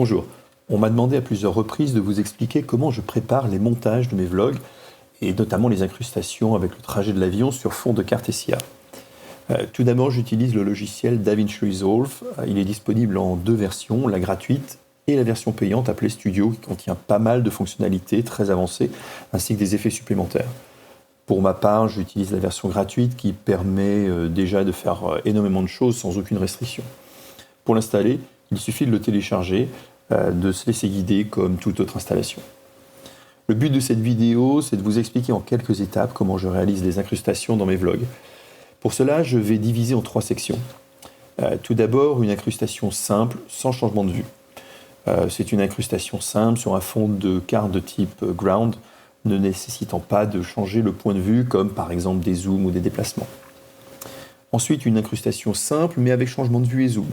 Bonjour, on m'a demandé à plusieurs reprises de vous expliquer comment je prépare les montages de mes vlogs, et notamment les incrustations avec le trajet de l'avion sur fond de carte SIA. Tout d'abord, j'utilise le logiciel DaVinci Resolve. Il est disponible en deux versions, la gratuite et la version payante appelée Studio, qui contient pas mal de fonctionnalités très avancées, ainsi que des effets supplémentaires. Pour ma part, j'utilise la version gratuite qui permet déjà de faire énormément de choses sans aucune restriction. Pour l'installer, il suffit de le télécharger, de se laisser guider comme toute autre installation. Le but de cette vidéo, c'est de vous expliquer en quelques étapes comment je réalise des incrustations dans mes vlogs. Pour cela, je vais diviser en trois sections. Tout d'abord, une incrustation simple, sans changement de vue. C'est une incrustation simple sur un fond de carte de type ground, ne nécessitant pas de changer le point de vue, comme par exemple des zooms ou des déplacements. Ensuite, une incrustation simple, mais avec changement de vue et zoom.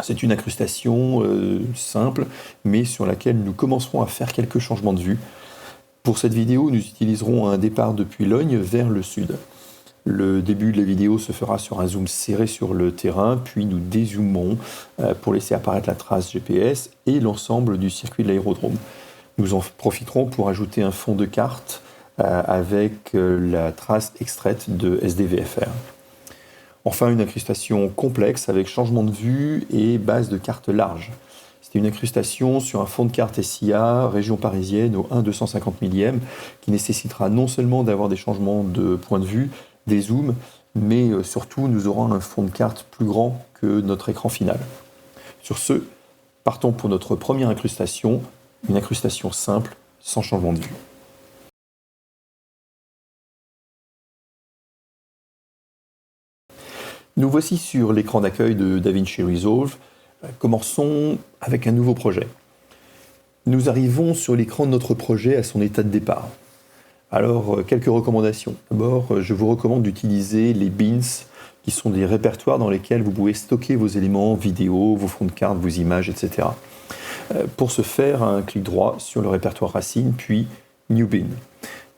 C'est une incrustation simple, mais sur laquelle nous commencerons à faire quelques changements de vue. Pour cette vidéo, nous utiliserons un départ depuis Logne vers le sud. Le début de la vidéo se fera sur un zoom serré sur le terrain, puis nous dézoomerons pour laisser apparaître la trace GPS et l'ensemble du circuit de l'aérodrome. Nous en profiterons pour ajouter un fond de carte avec la trace extraite de SDVFR. Enfin, une incrustation complexe avec changement de vue et base de carte large. C'est une incrustation sur un fond de carte SIA, région parisienne au 1/250 millième, qui nécessitera non seulement d'avoir des changements de point de vue, des zooms, mais surtout nous aurons un fond de carte plus grand que notre écran final. Sur ce, partons pour notre première incrustation, une incrustation simple, sans changement de vue. Nous voici sur l'écran d'accueil de DaVinci Resolve. Commençons avec un nouveau projet. Nous arrivons sur l'écran de notre projet à son état de départ. Alors, quelques recommandations. D'abord, je vous recommande d'utiliser les bins, qui sont des répertoires dans lesquels vous pouvez stocker vos éléments vidéo, vos fonds de carte, vos images, etc. Pour ce faire, un clic droit sur le répertoire racine, puis New Bin.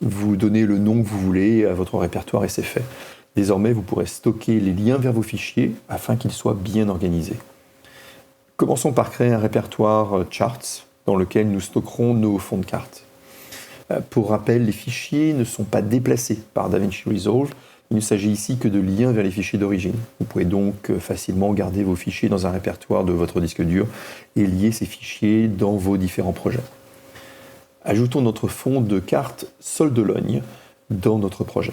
Vous donnez le nom que vous voulez à votre répertoire et c'est fait. Désormais, vous pourrez stocker les liens vers vos fichiers afin qu'ils soient bien organisés. Commençons par créer un répertoire Charts dans lequel nous stockerons nos fonds de carte. Pour rappel, les fichiers ne sont pas déplacés par DaVinci Resolve. Il ne s'agit ici que de liens vers les fichiers d'origine. Vous pouvez donc facilement garder vos fichiers dans un répertoire de votre disque dur et lier ces fichiers dans vos différents projets. Ajoutons notre fond de carte Sol de Logne dans notre projet.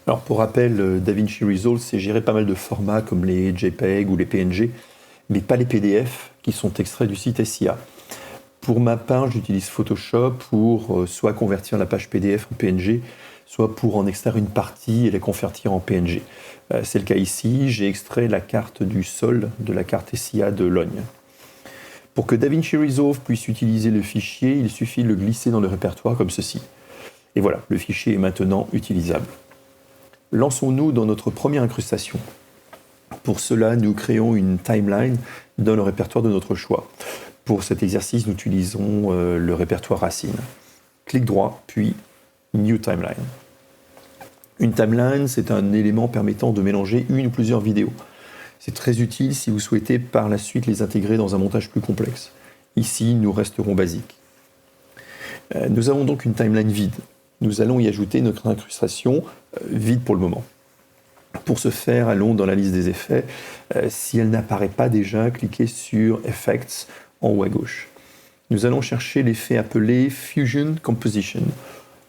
Alors pour rappel, DaVinci Resolve sait gérer pas mal de formats comme les JPEG ou les PNG, mais pas les PDF qui sont extraits du site SIA. Pour ma part, j'utilise Photoshop pour soit convertir la page PDF en PNG, soit pour en extraire une partie et la convertir en PNG. C'est le cas ici, j'ai extrait la carte du sol de la carte SIA de Logne. Pour que DaVinci Resolve puisse utiliser le fichier, il suffit de le glisser dans le répertoire comme ceci. Et voilà, le fichier est maintenant utilisable. Lançons-nous dans notre première incrustation. Pour cela, nous créons une timeline dans le répertoire de notre choix. Pour cet exercice, nous utilisons le répertoire racine. Clic droit, puis New Timeline. Une timeline, c'est un élément permettant de mélanger une ou plusieurs vidéos. C'est très utile si vous souhaitez par la suite les intégrer dans un montage plus complexe. Ici, nous resterons basiques. Nous avons donc une timeline vide. Nous allons y ajouter notre incrustation vide pour le moment. Pour ce faire, allons dans la liste des effets. Si elle n'apparaît pas déjà, cliquez sur Effects en haut à gauche. Nous allons chercher l'effet appelé Fusion Composition.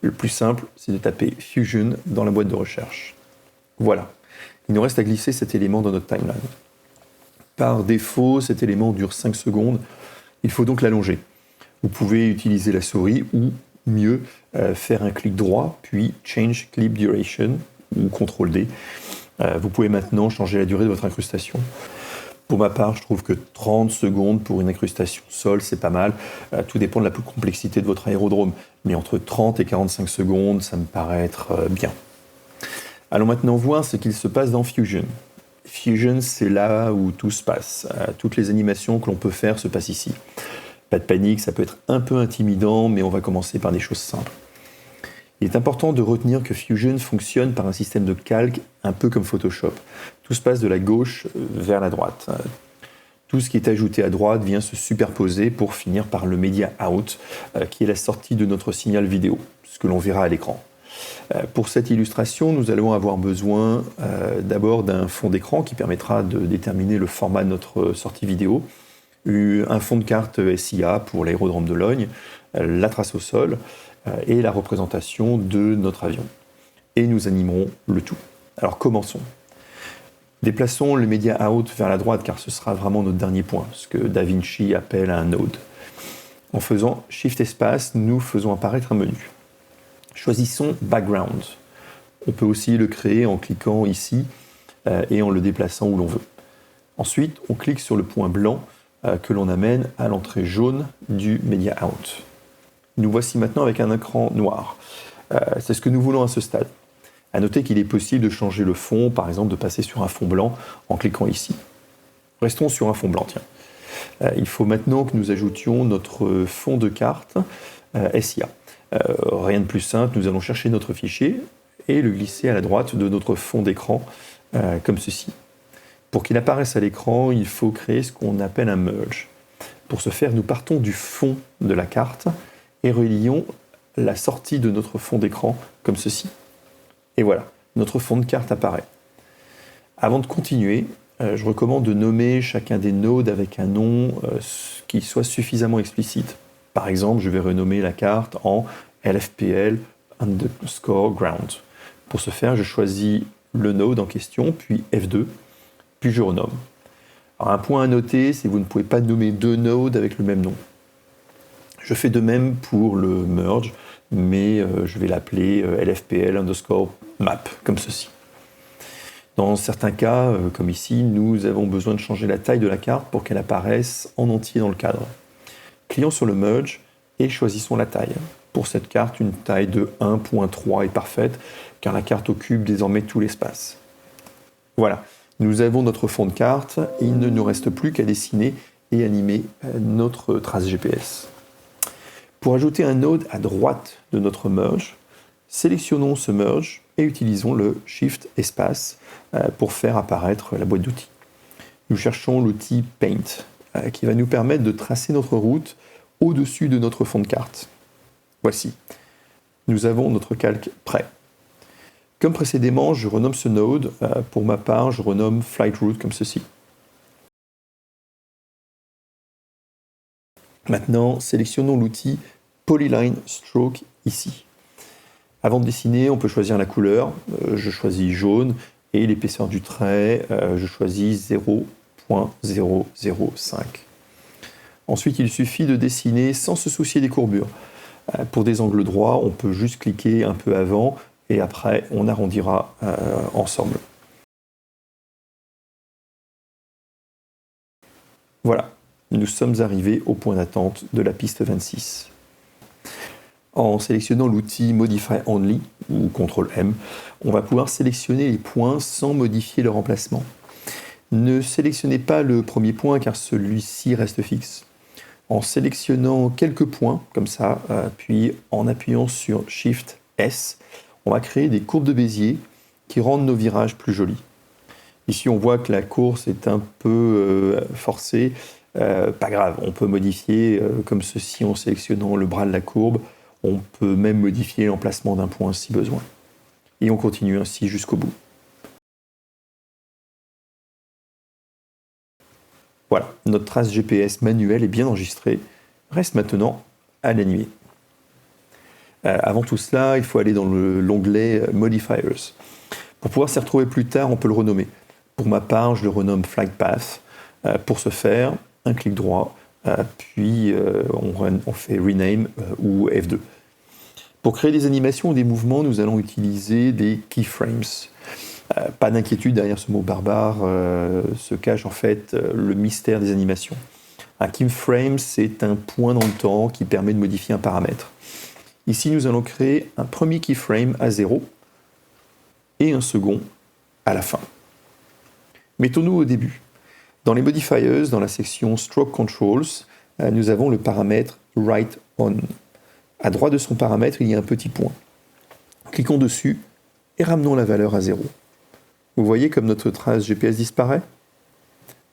Le plus simple, c'est de taper Fusion dans la boîte de recherche. Voilà. Il nous reste à glisser cet élément dans notre timeline. Par défaut, cet élément dure 5 secondes. Il faut donc l'allonger. Vous pouvez utiliser la souris ou, mieux, faire un clic droit, puis Change Clip Duration ou CTRL-D. Vous pouvez maintenant changer la durée de votre incrustation. Pour ma part, je trouve que 30 secondes pour une incrustation sol, c'est pas mal. Tout dépend de la complexité de votre aérodrome. Mais entre 30 et 45 secondes, ça me paraît être bien. Allons maintenant voir ce qu'il se passe dans Fusion. Fusion, c'est là où tout se passe. Toutes les animations que l'on peut faire se passent ici. Pas de panique, ça peut être un peu intimidant, mais on va commencer par des choses simples. Il est important de retenir que Fusion fonctionne par un système de calque un peu comme Photoshop. Tout se passe de la gauche vers la droite. Tout ce qui est ajouté à droite vient se superposer pour finir par le media out, qui est la sortie de notre signal vidéo, ce que l'on verra à l'écran. Pour cette illustration, nous allons avoir besoin d'abord d'un fond d'écran qui permettra de déterminer le format de notre sortie vidéo, un fond de carte SIA pour l'aérodrome de Logne, la trace au sol et la représentation de notre avion. Et nous animerons le tout. Alors commençons. Déplaçons le media out vers la droite car ce sera vraiment notre dernier point, ce que DaVinci appelle un node. En faisant Shift espace, nous faisons apparaître un menu. Choisissons Background. On peut aussi le créer en cliquant ici et en le déplaçant où l'on veut. Ensuite, on clique sur le point blanc que l'on amène à l'entrée jaune du media out. Nous voici maintenant avec un écran noir. C'est ce que nous voulons à ce stade. À noter qu'il est possible de changer le fond, par exemple de passer sur un fond blanc en cliquant ici. Restons sur un fond blanc, tiens. Il faut maintenant que nous ajoutions notre fond de carte SIA. Rien de plus simple, nous allons chercher notre fichier et le glisser à la droite de notre fond d'écran, comme ceci. Pour qu'il apparaisse à l'écran, il faut créer ce qu'on appelle un merge. Pour ce faire, nous partons du fond de la carte et relions la sortie de notre fond d'écran, comme ceci. Et voilà, notre fond de carte apparaît. Avant de continuer, je recommande de nommer chacun des nodes avec un nom qui soit suffisamment explicite. Par exemple, je vais renommer la carte en LFPL _ ground. Pour ce faire, je choisis le node en question, puis F2, puis je renomme. Alors, un point à noter, c'est que vous ne pouvez pas nommer deux nodes avec le même nom. Je fais de même pour le merge, mais je vais l'appeler LFPL _ map, comme ceci. Dans certains cas, comme ici, nous avons besoin de changer la taille de la carte pour qu'elle apparaisse en entier dans le cadre. Cliquons sur le merge et choisissons la taille. Pour cette carte, une taille de 1.3 est parfaite, car la carte occupe désormais tout l'espace. Voilà, nous avons notre fond de carte, et il ne nous reste plus qu'à dessiner et animer notre trace GPS. Pour ajouter un node à droite de notre merge, sélectionnons ce merge et utilisons le Shift espace pour faire apparaître la boîte d'outils. Nous cherchons l'outil Paint qui va nous permettre de tracer notre route au-dessus de notre fond de carte. Voici. Nous avons notre calque prêt. Comme précédemment, je renomme ce node. Pour ma part, je renomme Flight Route comme ceci. Maintenant, sélectionnons l'outil Polyline Stroke ici. Avant de dessiner, on peut choisir la couleur. Je choisis jaune et l'épaisseur du trait, je choisis 0.005. Ensuite, il suffit de dessiner sans se soucier des courbures. Pour des angles droits, on peut juste cliquer un peu avant et après, on arrondira ensemble. Voilà, nous sommes arrivés au point d'attente de la piste 26. En sélectionnant l'outil Modify Only, ou CTRL-M, on va pouvoir sélectionner les points sans modifier leur emplacement. Ne sélectionnez pas le premier point car celui-ci reste fixe. En sélectionnant quelques points, comme ça, puis en appuyant sur Shift S, on va créer des courbes de Bézier qui rendent nos virages plus jolis. Ici, on voit que la course est un peu forcée. Pas grave, on peut modifier comme ceci en sélectionnant le bras de la courbe. On peut même modifier l'emplacement d'un point si besoin. Et on continue ainsi jusqu'au bout. Voilà, notre trace GPS manuelle est bien enregistrée. Reste maintenant à l'animer. Avant tout cela, il faut aller dans l'onglet Modifiers. Pour pouvoir s'y retrouver plus tard, on peut le renommer. Pour ma part, je le renomme Flight Path. Pour ce faire, un clic droit, puis on fait Rename ou F2. Pour créer des animations ou des mouvements, nous allons utiliser des keyframes. Pas d'inquiétude, derrière ce mot barbare se cache en fait le mystère des animations. Un keyframe, c'est un point dans le temps qui permet de modifier un paramètre. Ici, nous allons créer un premier keyframe à 0 et un second à la fin. Mettons-nous au début. Dans les modifiers, dans la section Stroke Controls, nous avons le paramètre Right On. À droite de son paramètre, il y a un petit point. Cliquons dessus et ramenons la valeur à 0. Vous voyez comme notre trace GPS disparaît ?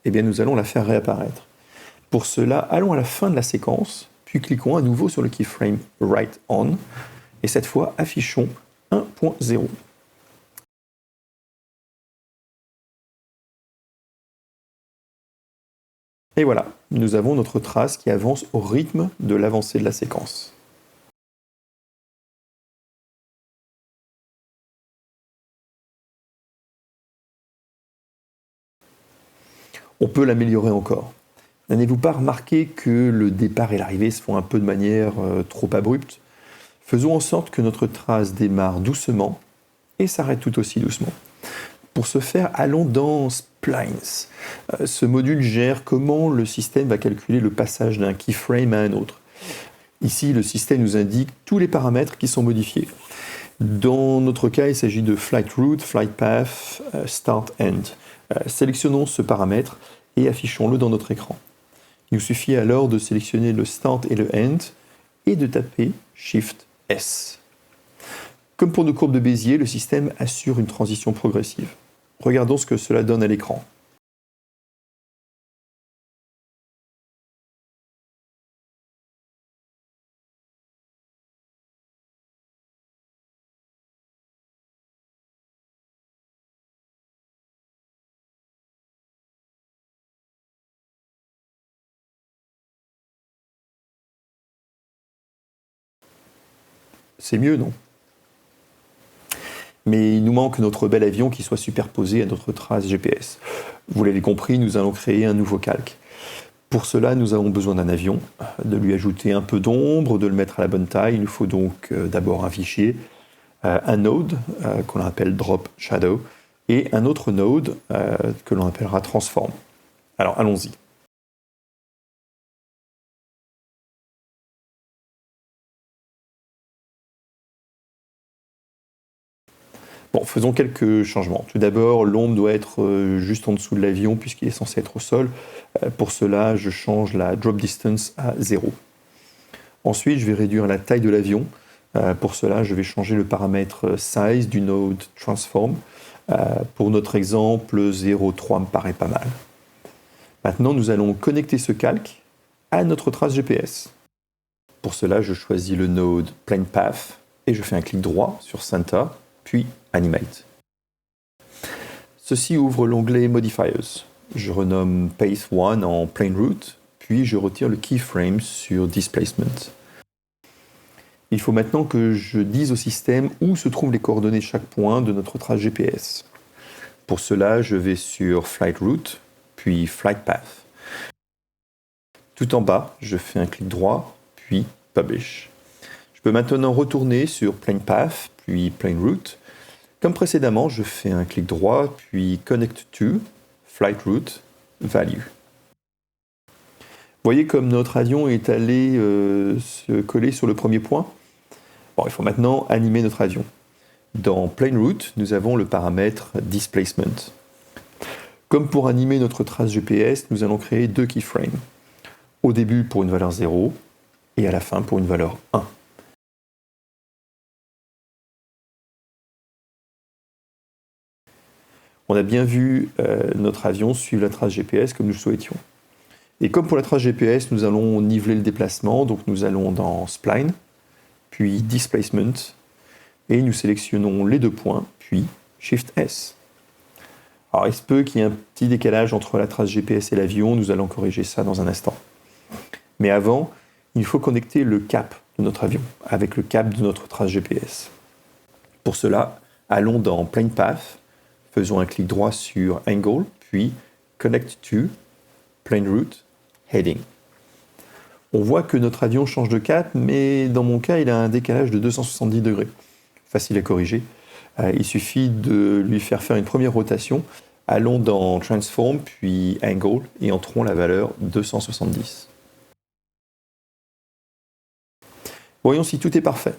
eh bien, nous allons la faire réapparaître. Pour cela, allons à la fin de la séquence, puis cliquons à nouveau sur le keyframe Write On, et cette fois, affichons 1.0. Et voilà, nous avons notre trace qui avance au rythme de l'avancée de la séquence. On peut l'améliorer encore. N'avez-vous pas remarqué que le départ et l'arrivée se font un peu de manière trop abrupte? Faisons en sorte que notre trace démarre doucement et s'arrête tout aussi doucement. Pour ce faire, allons dans Splines. Ce module gère comment le système va calculer le passage d'un keyframe à un autre. Ici, le système nous indique tous les paramètres qui sont modifiés. Dans notre cas, il s'agit de Flight Route, Flight Path, Start End. Sélectionnons ce paramètre et affichons-le dans notre écran. Il nous suffit alors de sélectionner le Start et le End et de taper Shift S. Comme pour nos courbes de Bézier, le système assure une transition progressive. Regardons ce que cela donne à l'écran. C'est mieux, non? Mais il nous manque notre bel avion qui soit superposé à notre trace GPS. Vous l'avez compris, nous allons créer un nouveau calque. Pour cela, nous avons besoin d'un avion, de lui ajouter un peu d'ombre, de le mettre à la bonne taille. Il nous faut donc d'abord un fichier, un node qu'on appelle Drop Shadow, et un autre node que l'on appellera Transform. Alors allons-y. Bon, faisons quelques changements. Tout d'abord, l'ombre doit être juste en dessous de l'avion puisqu'il est censé être au sol. Pour cela, je change la drop distance à 0. Ensuite, je vais réduire la taille de l'avion. Pour cela, je vais changer le paramètre size du node transform. Pour notre exemple, 0,3 me paraît pas mal. Maintenant, nous allons connecter ce calque à notre trace GPS. Pour cela, je choisis le node Plane Path et je fais un clic droit sur Center, puis Animate. Ceci ouvre l'onglet Modifiers. Je renomme Path 1 en Plane Route, puis je retire le keyframe sur Displacement. Il faut maintenant que je dise au système où se trouvent les coordonnées de chaque point de notre trace GPS. Pour cela, je vais sur Flight Route, puis Flight Path. Tout en bas, je fais un clic droit, puis Publish. Je peux maintenant retourner sur Plane Path, puis Plane Route. Comme précédemment, je fais un clic droit, puis Connect to, Flight Route, Value. Voyez comme notre avion est allé se coller sur le premier point. Bon, il faut maintenant animer notre avion. Dans Plane Route, nous avons le paramètre Displacement. Comme pour animer notre trace GPS, nous allons créer deux keyframes. Au début pour une valeur 0 et à la fin pour une valeur 1. On a bien vu notre avion suivre la trace GPS comme nous le souhaitions. Et comme pour la trace GPS, nous allons niveler le déplacement, donc nous allons dans Spline, puis Displacement, et nous sélectionnons les deux points, puis Shift S. Alors il se peut qu'il y ait un petit décalage entre la trace GPS et l'avion, nous allons corriger ça dans un instant. Mais avant, il faut connecter le cap de notre avion avec le cap de notre trace GPS. Pour cela, allons dans Plane Path, faisons un clic droit sur Angle, puis Connect to, Plane Route, Heading. On voit que notre avion change de cap, mais dans mon cas, il a un décalage de 270 degrés. Facile à corriger. Il suffit de lui faire une première rotation. Allons dans Transform, puis Angle, et entrons la valeur 270. Voyons si tout est parfait.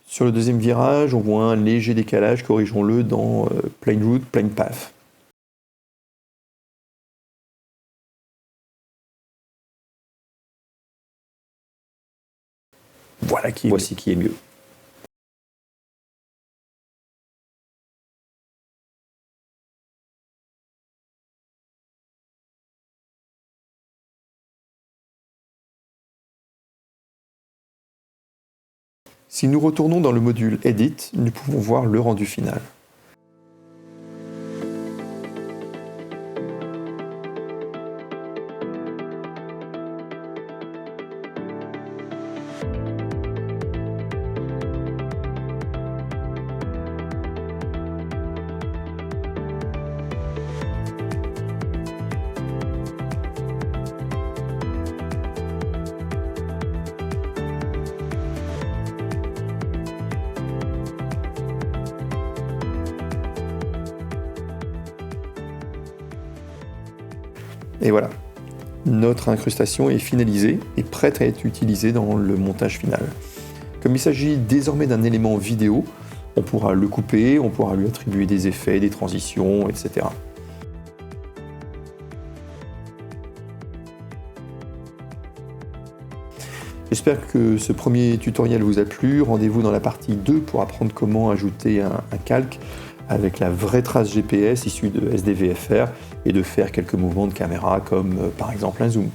Sur le deuxième virage, on voit un léger décalage, corrigeons-le dans Plane Route, Plane Path. Voici qui est mieux. Si nous retournons dans le module Edit, nous pouvons voir le rendu final. Et voilà, notre incrustation est finalisée et prête à être utilisée dans le montage final. Comme il s'agit désormais d'un élément vidéo, on pourra le couper, on pourra lui attribuer des effets, des transitions, etc. J'espère que ce premier tutoriel vous a plu. Rendez-vous dans la partie 2 pour apprendre comment ajouter un calque avec la vraie trace GPS issue de SDVFR et de faire quelques mouvements de caméra comme par exemple un zoom.